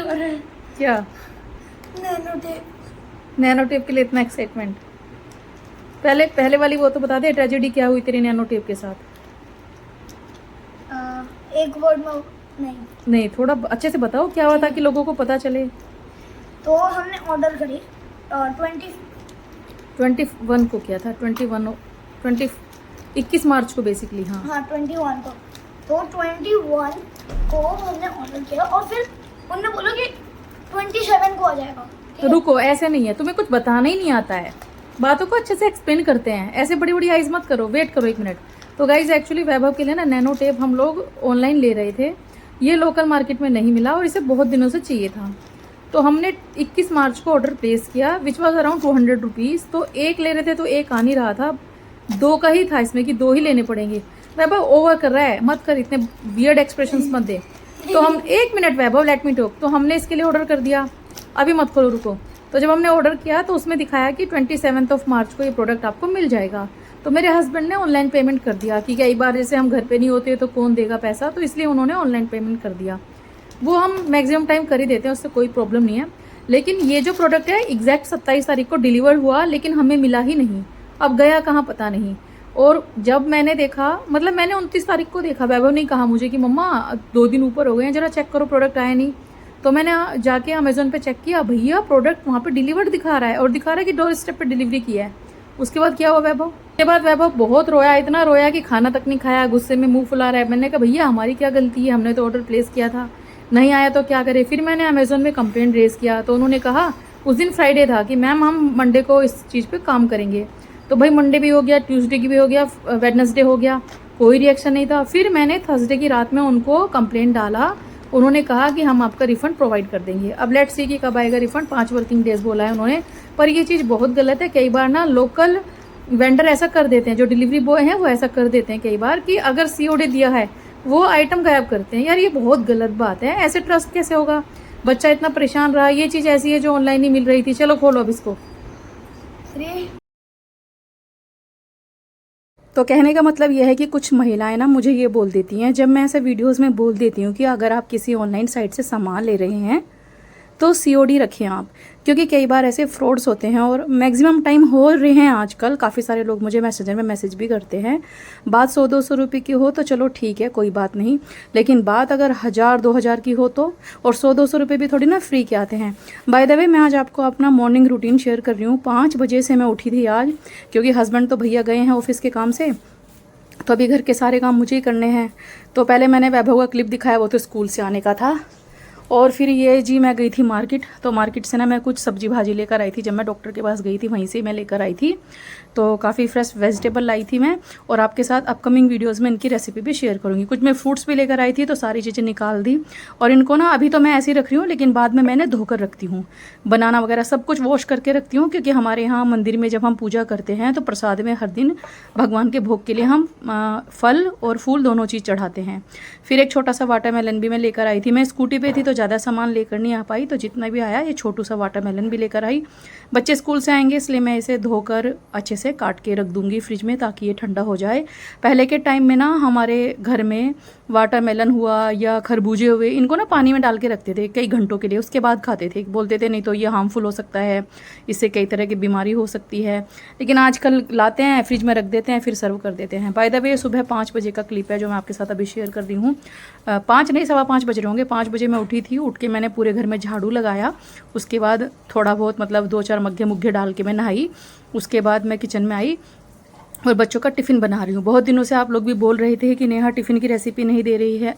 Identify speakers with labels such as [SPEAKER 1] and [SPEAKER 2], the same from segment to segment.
[SPEAKER 1] हो रहा है।
[SPEAKER 2] क्या
[SPEAKER 1] नैनो टेप।
[SPEAKER 2] नैनो टेप के लिए इतना एक्साइटमेंट? पहले वाली वो तो बता दे, ट्रेजेडी क्या हुई तेरी नैनो टेप के साथ?
[SPEAKER 1] एक वर्ड में नहीं।
[SPEAKER 2] नहीं, थोड़ा अच्छे से बताओ क्या हुआ ताकि लोगों को पता चले।
[SPEAKER 1] तो हमने ऑर्डर करी
[SPEAKER 2] 21 को किया था, 21 मार्च को बेसिकली। हाँ
[SPEAKER 1] हाँ 21 को। तो 21 को हमने ऑर्डर किया और फिर उन्होंने बोला कि 27 को आ जाएगा। ठीक है?
[SPEAKER 2] रुको, ऐसे नहीं है, तुम्हें कुछ बताना ही नहीं आता है, बातों को अच्छे से एक्सप्लेन करते हैं, ऐसे बड़ी बड़ी आइज मत करो, वेट करो 1 मिनट। तो गाइज एक्चुअली वैभव के लिए ना नैनो टेप हम लोग ऑनलाइन ले रहे थे, ये लोकल मार्केट में नहीं मिला और इसे बहुत दिनों से चाहिए था। तो हमने 21 मार्च को ऑर्डर प्लेस किया विच वॉज अराउंड 200 रुपीज़। तो एक ले रहे थे तो एक आ नहीं रहा था, 2 का ही था इसमें कि 2 ही लेने पड़ेंगे। वैभव ओवर कर रहा है, मत कर, इतने वियर्ड एक्सप्रेशंस मत दे। तो हम 1 मिनट वैभव, लेट मी टॉक। तो हमने इसके लिए ऑर्डर कर दिया, अभी मत खोलो, रुको। तो जब हमने ऑर्डर किया तो उसमें दिखाया कि 27 मार्च को ये प्रोडक्ट आपको मिल जाएगा। तो मेरे हस्बैंड ने ऑनलाइन पेमेंट कर दिया कि कई बार जैसे हम घर पे नहीं होते तो कौन देगा पैसा, तो इसलिए उन्होंने ऑनलाइन पेमेंट कर दिया। वो हम मैक्सिमम टाइम कर ही देते हैं, उससे कोई प्रॉब्लम नहीं है। लेकिन ये जो प्रोडक्ट है एग्जैक्ट 27 तारीख को डिलीवर हुआ, लेकिन हमें मिला ही नहीं। अब गया कहाँ पता नहीं। और जब मैंने देखा, मतलब मैंने 29 तारीख को देखा, वैभव ने कहा मुझे कि मम्मा 2 दिन ऊपर हो गए हैं, जरा चेक करो प्रोडक्ट आया नहीं। तो मैंने जाके अमेजोन पे चेक किया, भैया प्रोडक्ट वहाँ पे डिलीवर्ड दिखा रहा है और दिखा रहा है कि डोर स्टेप पे डिलीवरी किया है। उसके बाद क्या हुआ वैभव? उसके बाद वैभव बहुत रोया, इतना रोया कि खाना तक नहीं खाया, गुस्से में मुंह फुला रहा है। मैंने कहा भैया हमारी क्या गलती है, हमने तो ऑर्डर प्लेस किया था, नहीं आया तो क्या करे। फिर मैंने अमेजोन में कंप्लेंट रेज किया तो उन्होंने कहा, उस दिन फ्राइडे था, कि मैम हम मंडे को इस चीज़ पे काम करेंगे। तो भाई मंडे भी हो गया, ट्यूसडे की भी हो गया, वेडनेसडे हो गया, कोई रिएक्शन नहीं था। फिर मैंने थर्सडे की रात में उनको कंप्लेंट डाला, उन्होंने कहा कि हम आपका रिफंड प्रोवाइड कर देंगे। अब लेट्स सी कि कब आएगा रिफंड, 5 वर्किंग डेज बोला है उन्होंने। पर ये चीज़ बहुत गलत है। कई बार ना लोकल वेंडर ऐसा कर देते हैं, जो डिलीवरी बॉय हैं वो ऐसा कर देते हैं कई बार, कि अगर सीओडी दिया है वो आइटम गायब करते हैं। यार ये बहुत गलत बात है, ऐसे ट्रस्ट कैसे होगा? बच्चा इतना परेशान रहा, ये चीज़ ऐसी है जो ऑनलाइन ही मिल रही थी। चलो खोलो अब इसको। तो कहने का मतलब यह है कि कुछ महिलाएं ना मुझे ये बोल देती हैं, जब मैं ऐसे वीडियोस में बोल देती हूँ कि अगर आप किसी ऑनलाइन साइट से सामान ले रहे हैं तो सीओडी रखें आप, क्योंकि कई बार ऐसे फ्रॉड्स होते हैं और मैक्सिमम टाइम हो रहे हैं आजकल। काफ़ी सारे लोग मुझे मैसेंजर में मैसेज भी करते हैं। बात 100-200 रुपये की हो तो चलो ठीक है, कोई बात नहीं, लेकिन बात अगर 1000-2000 की हो तो, और 100-200 रुपये भी थोड़ी ना फ्री के आते हैं। बाय द वे मैं आज आपको अपना मॉर्निंग रूटीन शेयर कर रही हूँ। 5 बजे से मैं उठी थी आज, क्योंकि हस्बैंड तो भैया गए हैं ऑफिस के काम से, तो अभी घर के सारे काम मुझे ही करने हैं। तो पहले मैंने वैभव का क्लिप दिखाया, वो तो स्कूल से आने का था। और फिर ये जी मैं गई थी मार्केट, तो मार्केट से ना मैं कुछ सब्जी भाजी लेकर आई थी। जब मैं डॉक्टर के पास गई थी वहीं से मैं लेकर आई थी, तो काफ़ी फ्रेश वेजिटेबल लाई थी मैं। और आपके साथ अपकमिंग वीडियोस में इनकी रेसिपी भी शेयर करूँगी। कुछ मैं फ्रूट्स भी लेकर आई थी, तो सारी चीज़ें निकाल दी। और इनको ना अभी तो मैं ऐसे ही रख रही हूँ, लेकिन बाद में मैंने धोकर रखती हूँ। बनाना वगैरह सब कुछ वॉश करके रखती हूँ, क्योंकि हमारे यहाँ मंदिर में जब हम पूजा करते हैं तो प्रसाद में हर दिन भगवान के भोग के लिए हम फल और फूल दोनों चीज़ चढ़ाते हैं। फिर एक छोटा सा वाटरमेलन भी मैं लेकर आई थी। मैं स्कूटी पे थी तो ज़्यादा सामान लेकर नहीं आ पाई, तो जितना भी आया ये छोटू सा वाटरमेलन भी लेकर आई। बच्चे स्कूल से आएंगे इसलिए मैं इसे धोकर अच्छे से काट के रख दूंगी फ्रिज में, ताकि ये ठंडा हो जाए। पहले के टाइम में ना हमारे घर में वाटरमेलन हुआ या खरबूजे हुए, इनको ना पानी में डाल के रखते थे कई घंटों के लिए, उसके बाद खाते थे। बोलते थे नहीं तो ये हार्मफुल हो सकता है, इससे कई तरह की बीमारी हो सकती है। लेकिन आजकल लाते हैं, फ्रिज में रख देते हैं, फिर सर्व कर देते हैं। बाय द वे सुबह 5 बजे का क्लिप है जो मैं आपके साथ अभी शेयर कर रही हूँ। 5 नहीं 5:15 बज रहे होंगे। 5 बजे मैं उठी थी। उठ के मैंने पूरे घर में झाड़ू लगाया, उसके बाद थोड़ा बहुत मतलब 2-4 मग्गे मुग्गे डाल के मैं नहाई। उसके बाद मैं किचन में आई और बच्चों का टिफ़िन बना रही हूँ। बहुत दिनों से आप लोग भी बोल रहे थे कि नेहा टिफ़िन की रेसिपी नहीं दे रही है,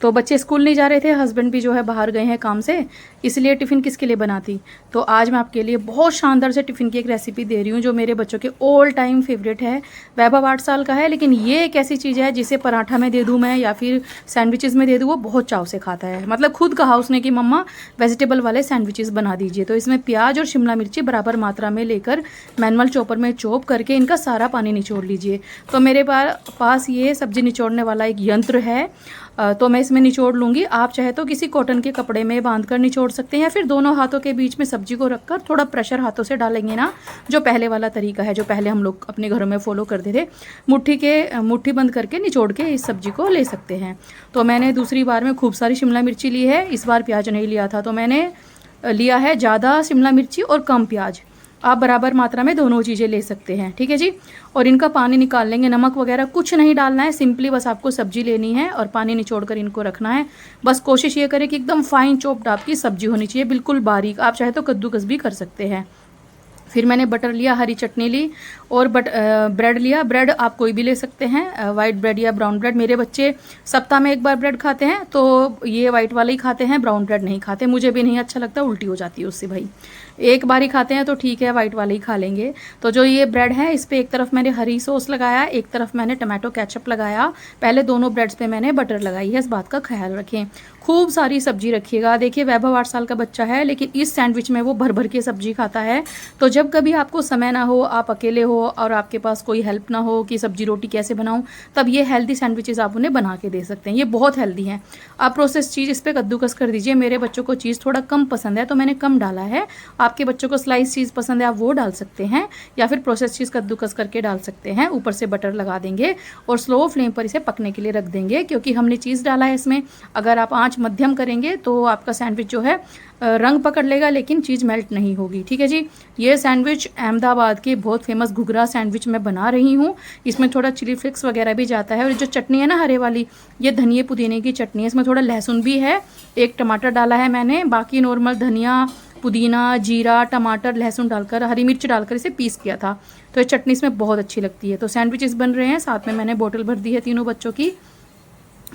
[SPEAKER 2] तो बच्चे स्कूल नहीं जा रहे थे, हस्बैंड भी जो है बाहर गए हैं काम से, इसलिए टिफ़िन किसके लिए बनाती। तो आज मैं आपके लिए बहुत शानदार से टिफ़िन की एक रेसिपी दे रही हूँ जो मेरे बच्चों के ऑल टाइम फेवरेट है। वैभव 8 साल का है, लेकिन ये एक ऐसी चीज़ है जिसे पराठा में दे दूँ मैं या फिर सैंडविचेस में दे दूँ, वो बहुत चाव से खाता है। मतलब खुद कहा उसने कि मम्मा वेजिटेबल वाले सैंडविचेस बना दीजिए। तो इसमें प्याज और शिमला मिर्ची बराबर मात्रा में लेकर मैनुअल चॉपर में चॉप करके इनका सारा पानी निचोड़ लीजिए। तो मेरे पास ये सब्जी निचोड़ने वाला एक यंत्र है, तो मैं इसमें निचोड़ लूँगी। आप चाहे तो किसी कॉटन के कपड़े में बांध कर निचोड़ सकते हैं, या फिर दोनों हाथों के बीच में सब्जी को रखकर थोड़ा प्रेशर हाथों से डालेंगे ना, जो पहले वाला तरीका है, जो पहले हम लोग अपने घरों में फॉलो करते थे, मुट्ठी बंद करके निचोड़ के इस सब्जी को ले सकते हैं। तो मैंने दूसरी बार में खूब सारी शिमला मिर्ची ली है, इस बार प्याज नहीं लिया था, तो मैंने लिया है ज़्यादा शिमला मिर्ची और कम प्याज। आप बराबर मात्रा में दोनों चीज़ें ले सकते हैं, ठीक है जी। और इनका पानी निकाल लेंगे, नमक वगैरह कुछ नहीं डालना है, सिंपली बस आपको सब्जी लेनी है और पानी निचोड़ कर इनको रखना है। बस कोशिश ये करें कि एकदम फाइन चॉप्ड आपकी सब्जी होनी चाहिए, बिल्कुल बारीक। आप चाहे तो कद्दूकस भी कर सकते हैं। फिर मैंने बटर लिया, हरी चटनी ली और ब्रेड लिया। ब्रेड आप कोई भी ले सकते हैं, वाइट ब्रेड या ब्राउन ब्रेड। मेरे बच्चे सप्ताह में एक बार ब्रेड खाते हैं, तो ये वाइट वाला ही खाते हैं, ब्राउन ब्रेड नहीं खाते। मुझे भी नहीं अच्छा लगता, उल्टी हो जाती है उससे भाई। एक बार ही खाते हैं तो ठीक है, वाइट वाले ही खा लेंगे। तो जो ये ब्रेड है, इस पर एक तरफ मैंने हरी सॉस लगाया, एक तरफ मैंने टमाटो केचप लगाया। पहले दोनों ब्रेड्स पे मैंने बटर लगाई है, इस बात का ख्याल रखें। खूब सारी सब्जी रखिएगा। देखिए वैभव 8 साल का बच्चा है, लेकिन इस सैंडविच में वो भर भर के सब्जी खाता है। तो जब कभी आपको समय ना हो, आप अकेले हो और आपके पास कोई हेल्प ना हो कि सब्जी रोटी कैसे बनाऊं, तब ये हेल्दी सैंडविचेस आप उन्हें बना के दे सकते हैं। ये बहुत हेल्दी हैं। आप प्रोसेस चीज़ इस पर कद्दूकस कर दीजिए। मेरे बच्चों को चीज़ थोड़ा कम पसंद है तो मैंने कम डाला है। आपके बच्चों को स्लाइस चीज़ पसंद है, आप वो डाल सकते हैं, या फिर प्रोसेस चीज़ कद्दूकस करके डाल सकते हैं। ऊपर से बटर लगा देंगे और स्लो फ्लेम पर इसे पकने के लिए रख देंगे, क्योंकि हमने चीज़ डाला है इसमें। अगर आप आँच मध्यम करेंगे तो आपका सैंडविच जो है रंग पकड़ लेगा, लेकिन चीज़ मेल्ट नहीं होगी, ठीक है जी। ये सैंडविच अहमदाबाद के बहुत फेमस घुघरा सैंडविच मैं बना रही हूँ। इसमें थोड़ा चिली फ्लेक्स वगैरह भी जाता है, और जो चटनी है ना हरे वाली, ये धनिया पुदीने की चटनी है। इसमें थोड़ा लहसुन भी है, एक टमाटर डाला है मैंने, बाकी नॉर्मल धनिया, पुदीना, जीरा, टमाटर, लहसुन डालकर, हरी मिर्च डालकर इसे पीस किया था। तो ये चटनी इसमें बहुत अच्छी लगती है। तो सैंडविचेस बन रहे हैं, साथ में मैंने बोतल भर दी है तीनों बच्चों की।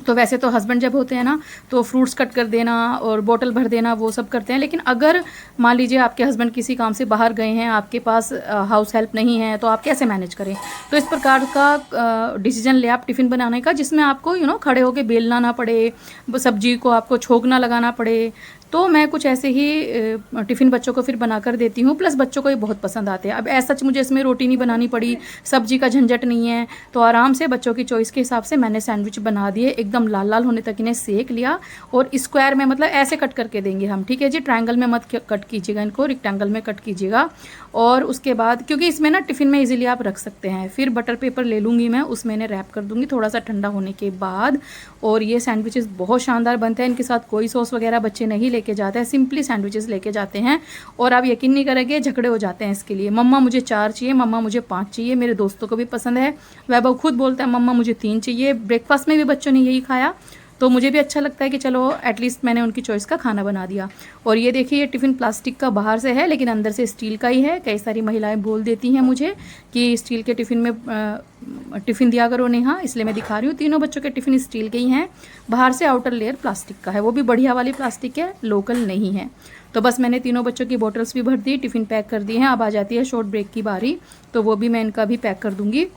[SPEAKER 2] तो वैसे तो हस्बैंड जब होते हैं ना, तो फ्रूट्स कट कर देना और बोतल भर देना वो सब करते हैं, लेकिन अगर मान लीजिए आपके हस्बैंड किसी काम से बाहर गए हैं, आपके पास हाउस हेल्प नहीं है, तो आप कैसे मैनेज करें। तो इस प्रकार का डिसीजन ले आप टिफ़िन बनाने का, जिसमें आपको खड़े होकर बेलना ना पड़े, सब्जी को आपको छोंक ना लगाना पड़े। तो मैं कुछ ऐसे ही टिफ़िन बच्चों को फिर बना कर देती हूँ, प्लस बच्चों को ये बहुत पसंद आते हैं। अब ऐसा मुझे इसमें रोटी नहीं बनानी पड़ी, सब्जी का झंझट नहीं है, तो आराम से बच्चों की चॉइस के हिसाब से मैंने सैंडविच बना दिए। एकदम लाल लाल होने तक इन्हें सेक लिया, और स्क्वायर में मतलब ऐसे कट करके देंगे हम, ठीक है जी। ट्रायंगल में मत कट कीजिएगा इनको, रेक्टेंगल में कट कीजिएगा। और उसके बाद क्योंकि इसमें ना टिफ़िन में इजीली आप रख सकते हैं। फिर बटर पेपर ले लूँगी मैं, उसमें इन्हें रैप कर दूँगी थोड़ा सा ठंडा होने के बाद। और ये सैंडविचेस बहुत शानदार बनते हैं। इनके साथ कोई सॉस वगैरह बच्चे नहीं लेके जाते हैं, सिंपली सैंडविचेस लेके जाते हैं। और आप यकीन नहीं करेंगे, झगड़े हो जाते हैं इसके लिए। मम्मा मुझे 4 चाहिए, मम्मा मुझे 5 चाहिए। मेरे दोस्तों को भी पसंद है, वैभव खुद बोलता है मम्मा मुझे 3 चाहिए। ब्रेकफास्ट में भी बच्चों ने यही खाया, तो मुझे भी अच्छा लगता है कि चलो एटलीस्ट मैंने उनकी चॉइस का खाना बना दिया। और ये देखिए, ये टिफ़िन प्लास्टिक का बाहर से है, लेकिन अंदर से स्टील का ही है। कई सारी महिलाएं बोल देती हैं मुझे कि स्टील के टिफ़िन में टिफ़िन दिया करो नेहा, इसलिए मैं दिखा रही हूँ। तीनों बच्चों के टिफ़िन स्टील के ही हैं, बाहर से आउटर लेयर प्लास्टिक का है, वो भी बढ़िया वाली प्लास्टिक है, लोकल नहीं है। तो बस मैंने तीनों बच्चों की बोटल्स भी भर दी, टिफ़िन पैक कर दिए हैं। अब आ जाती है शॉर्ट ब्रेक की बारी, तो वो भी मैं इनका भी पैक कर दूँगी।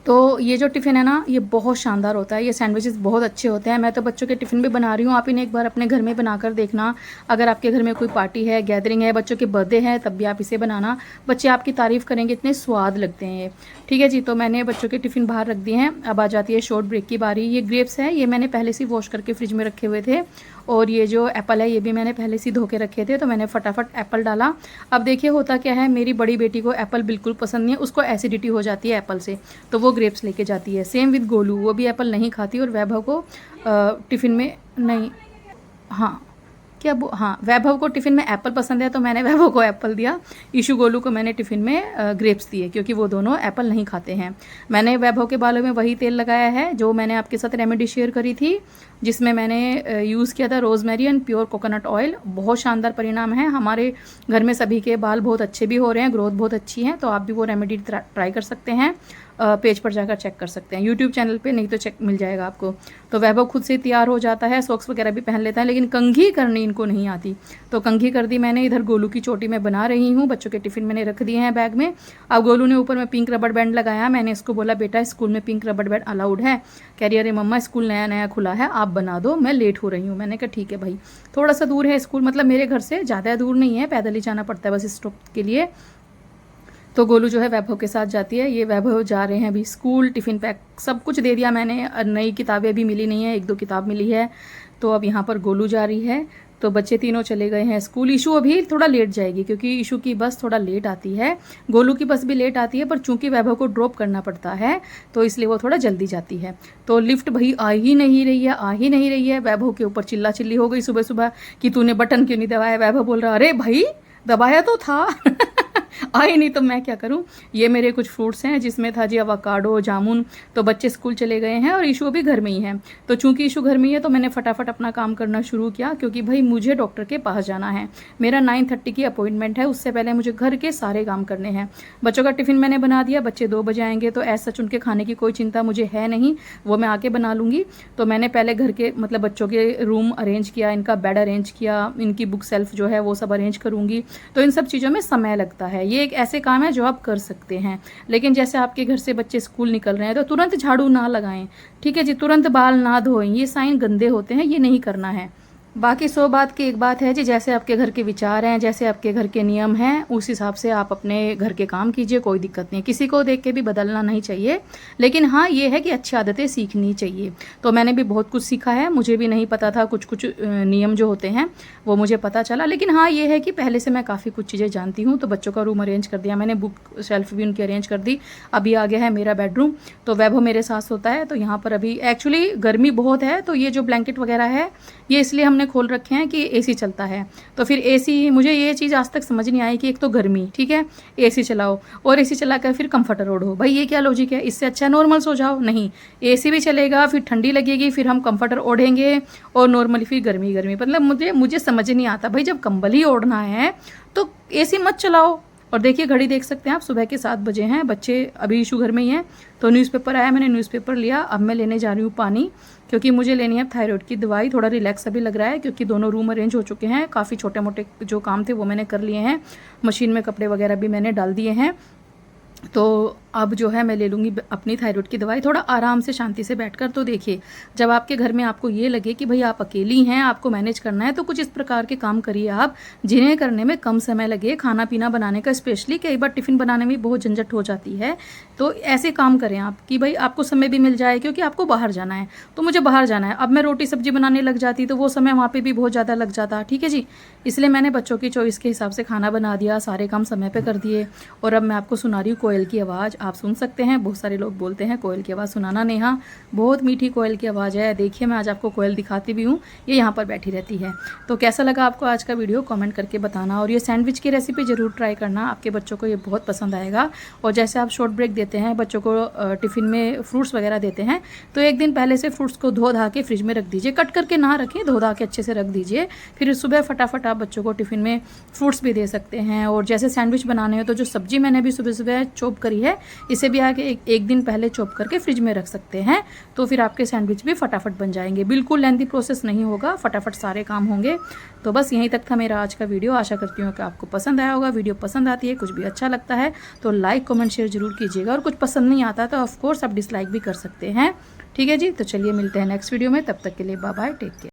[SPEAKER 2] तो ये जो टिफ़िन है ना, ये बहुत शानदार होता है। ये सैंडविचेस बहुत अच्छे होते हैं। मैं तो बच्चों के टिफ़िन भी बना रही हूँ, आप इन्हें एक बार अपने घर में बनाकर देखना। अगर आपके घर में कोई पार्टी है, गैदरिंग है, बच्चों के बर्थडे है, तब भी आप इसे बनाना, बच्चे आपकी तारीफ़ करेंगे, इतने स्वाद लगते हैं ये, ठीक है जी। तो मैंने बच्चों के टिफ़िन बाहर रख दिए हैं। अब आ जाती है शॉर्ट ब्रेक की बारी। ये ग्रेप्स है, ये मैंने पहले से वॉश करके फ्रिज में रखे हुए थे। और ये जो एप्पल है, ये भी मैंने पहले से धो के रखे थे, तो मैंने फटाफट एप्पल डाला। अब देखिए होता क्या है, मेरी बड़ी बेटी को एप्पल बिल्कुल पसंद नहीं है, उसको एसिडिटी हो जाती है एप्पल से, तो वो ग्रेप्स लेके जाती है। सेम विद गोलू, वो भी एप्पल नहीं खाती। और वैभव को टिफ़िन में नहीं, हाँ क्या हाँ, वैभव को टिफ़िन में एप्पल पसंद है, तो मैंने वैभव को एप्पल दिया। ईशू गोलू को मैंने टिफ़िन में ग्रेप्स दिए, क्योंकि वो दोनों एप्पल नहीं खाते हैं। मैंने वैभव के बालों में वही तेल लगाया है जो मैंने आपके साथ रेमेडी शेयर करी थी, जिसमें मैंने यूज़ किया था rosemary and pure coconut oil. बहुत शानदार परिणाम है। हमारे घर में सभी के बाल बहुत अच्छे भी हो रहे हैं, ग्रोथ बहुत अच्छी है। तो आप भी वो रेमेडी ट्राई कर सकते हैं, पेज पर जाकर चेक कर सकते हैं, यूट्यूब चैनल पे, नहीं तो चेक मिल जाएगा आपको। तो वैभव खुद से तैयार हो जाता है, सॉक्स वगैरह भी पहन लेता है, लेकिन कंघी करनी इनको नहीं आती। तो कंघी कर दी मैंने। इधर गोलू की चोटी में बना रही हूँ, बच्चों के टिफ़िन मैंने रख दिए हैं बैग में। अब गोलू ने ऊपर में पिंक रबड़ बैंड लगाया। मैंने इसको बोला बेटा स्कूल में पिंक रबड़ बैंड अलाउड है। कह रही अरे मम्मा स्कूल नया नया खुला है, आप बना दो, मैं लेट हो रही हूँ। मैंने कहा ठीक है भाई, थोड़ा सा दूर है स्कूल, मतलब मेरे घर से ज़्यादा दूर नहीं है, पैदल ही जाना पड़ता है बस स्टॉप के लिए। तो गोलू जो है वैभव के साथ जाती है। ये वैभव जा रहे हैं अभी स्कूल, टिफ़िन पैक सब कुछ दे दिया मैंने। नई किताबें अभी मिली नहीं है, 1-2 किताब मिली है। तो अब यहाँ पर गोलू जा रही है। तो बच्चे तीनों चले गए हैं स्कूल। ईशू अभी थोड़ा लेट जाएगी क्योंकि ईशू की बस थोड़ा लेट आती है। गोलू की बस भी लेट आती है, पर चूंकि वैभव को ड्रॉप करना पड़ता है तो इसलिए वो थोड़ा जल्दी जाती है। तो लिफ्ट भाई आ ही नहीं रही है। वैभव के ऊपर चिल्ला चिल्ली हो गई सुबह सुबह कि तूने बटन क्यों नहीं दबाया। वैभव बोल रहा अरे भाई दबाया तो था आई नहीं तो मैं क्या करूं। ये मेरे कुछ फ्रूट्स हैं जिसमें था जी अवाकाडो, जामुन। तो बच्चे स्कूल चले गए हैं और ईशू अभी घर में ही है। तो चूंकि ईशू घर में ही है तो मैंने फटाफट अपना काम करना शुरू किया क्योंकि भाई मुझे डॉक्टर के पास जाना है। मेरा 9:30 की अपॉइंटमेंट है, उससे पहले मुझे घर के सारे काम करने हैं। बच्चों का टिफ़िन मैंने बना दिया, बच्चे 2 बजे आएंगे तो ऐसा सच उनके खाने की कोई चिंता मुझे है नहीं, वो मैं आके बना लूँगी। तो मैंने पहले घर के मतलब बच्चों के रूम अरेंज किया, इनका बेड अरेंज किया, इनकी बुक सेल्फ जो है वो सब अरेंज करूँगी। तो इन सब चीज़ों में समय लगता है। ये एक ऐसे काम है जो आप कर सकते हैं, लेकिन जैसे आपके घर से बच्चे स्कूल निकल रहे हैं तो तुरंत झाड़ू ना लगाएं, ठीक है जी, तुरंत बाल ना धोएं, ये साइन गंदे होते हैं, ये नहीं करना है। बाकी 100 बात की एक बात है जी, जैसे आपके घर के विचार हैं, जैसे आपके घर के नियम हैं, उस हिसाब से आप अपने घर के काम कीजिए, कोई दिक्कत नहीं। किसी को देख के भी बदलना नहीं चाहिए, लेकिन हाँ ये है कि अच्छी आदतें सीखनी चाहिए। तो मैंने भी बहुत कुछ सीखा है, मुझे भी नहीं पता था कुछ कुछ नियम जो होते हैं वो मुझे पता चला। लेकिन हाँ ये है कि पहले से मैं काफ़ी कुछ चीज़ें जानती हूँ। तो बच्चों का रूम अरेंज कर दिया मैंने, बुक शेल्फ भी उनकी अरेंज कर दी। अभी आ गया है मेरा बेडरूम। तो वैभव मेरे साथ सोता है। तो यहाँ पर अभी एक्चुअली गर्मी बहुत है, तो ये जो ब्लैंकेट वगैरह है ये इसलिए हमने खोल रखे हैं कि एसी चलता है। तो फिर एसी, मुझे ये चीज़ आज तक समझ नहीं आई कि एक तो गर्मी, ठीक है, एसी चलाओ और एसी चलाकर फिर कंफर्टर ओढ़ो, भाई ये क्या लॉजिक है। इससे अच्छा नॉर्मल सो जाओ। नहीं, एसी भी चलेगा, फिर ठंडी लगेगी, फिर हम कंफर्टर ओढ़ेंगे और नॉर्मली फिर गर्मी मतलब मुझे समझ नहीं आता भाई, जब कंबल ही ओढ़ना है तो एसी मत चलाओ। और देखिए घड़ी देख सकते हैं आप, सुबह के 7 बजे हैं, बच्चे अभी ईशू घर में ही हैं। तो न्यूज़पेपर आया, मैंने न्यूज़पेपर लिया। अब मैं लेने जा रही हूँ पानी, क्योंकि मुझे लेनी है थायराइड की दवाई। थोड़ा रिलैक्स अभी लग रहा है क्योंकि दोनों रूम अरेंज हो चुके हैं, काफ़ी छोटे मोटे जो काम थे वो मैंने कर लिए हैं, मशीन में कपड़े वगैरह भी मैंने डाल दिए हैं। तो अब जो है मैं ले लूँगी अपनी थायराइड की दवाई, थोड़ा आराम से शांति से बैठकर। तो देखिए जब आपके घर में आपको ये लगे कि भाई आप अकेली हैं, आपको मैनेज करना है, तो कुछ इस प्रकार के काम करिए आप जिन्हें करने में कम समय लगे। खाना पीना बनाने का स्पेशली, कई बार टिफ़िन बनाने में बहुत झंझट हो जाती है। तो ऐसे काम करें आप कि भाई आपको समय भी मिल जाए, क्योंकि आपको बाहर जाना है। तो मुझे बाहर जाना है, अब मैं रोटी सब्जी बनाने लग जाती तो वो समय वहाँ पर भी बहुत ज़्यादा लग जाता, ठीक है जी। इसलिए मैंने बच्चों की चॉइस के हिसाब से खाना बना दिया, सारे काम समय पर कर दिए। और अब मैं आपको सुना रही हूँ कोयल की आवाज़, आप सुन सकते हैं। बहुत सारे लोग बोलते हैं कोयल की आवाज़ सुनाना नेहा, बहुत मीठी कोयल की आवाज़ है। देखिए मैं आज आपको कोयल दिखाती भी हूँ, ये यहाँ पर बैठी रहती है। तो कैसा लगा आपको आज का वीडियो कमेंट करके बताना। और ये सैंडविच की रेसिपी ज़रूर ट्राई करना, आपके बच्चों को ये बहुत पसंद आएगा। और जैसे आप शॉर्ट ब्रेक देते हैं, बच्चों को टिफ़िन में फ्रूट्स वगैरह देते हैं, तो एक दिन पहले से फ्रूट्स को धो धा के फ्रिज में रख दीजिए। कट करके ना रखें, धो धा के अच्छे से रख दीजिए। फिर सुबह फटाफट आप बच्चों को टिफ़िन में फ्रूट्स भी दे सकते हैं। और जैसे सैंडविच बनाने हो तो जो सब्जी मैंने भी सुबह सुबह चॉप करी है, इसे भी आके एक दिन पहले चॉप करके फ्रिज में रख सकते हैं। तो फिर आपके सैंडविच भी फटाफट बन जाएंगे। बिल्कुल लेंथी प्रोसेस नहीं होगा, फटाफट सारे काम होंगे। तो बस यहीं तक था मेरा आज का वीडियो। आशा करती हूँ कि आपको पसंद आया होगा। वीडियो पसंद आती है, कुछ भी अच्छा लगता है तो लाइक कमेंट शेयर जरूर कीजिएगा। और कुछ पसंद नहीं आता तो ऑफकोर्स आप डिसलाइक भी कर सकते हैं, ठीक है जी। तो चलिए मिलते हैं नेक्स्ट वीडियो में, तब तक के लिए बाय बाय, टेक केयर।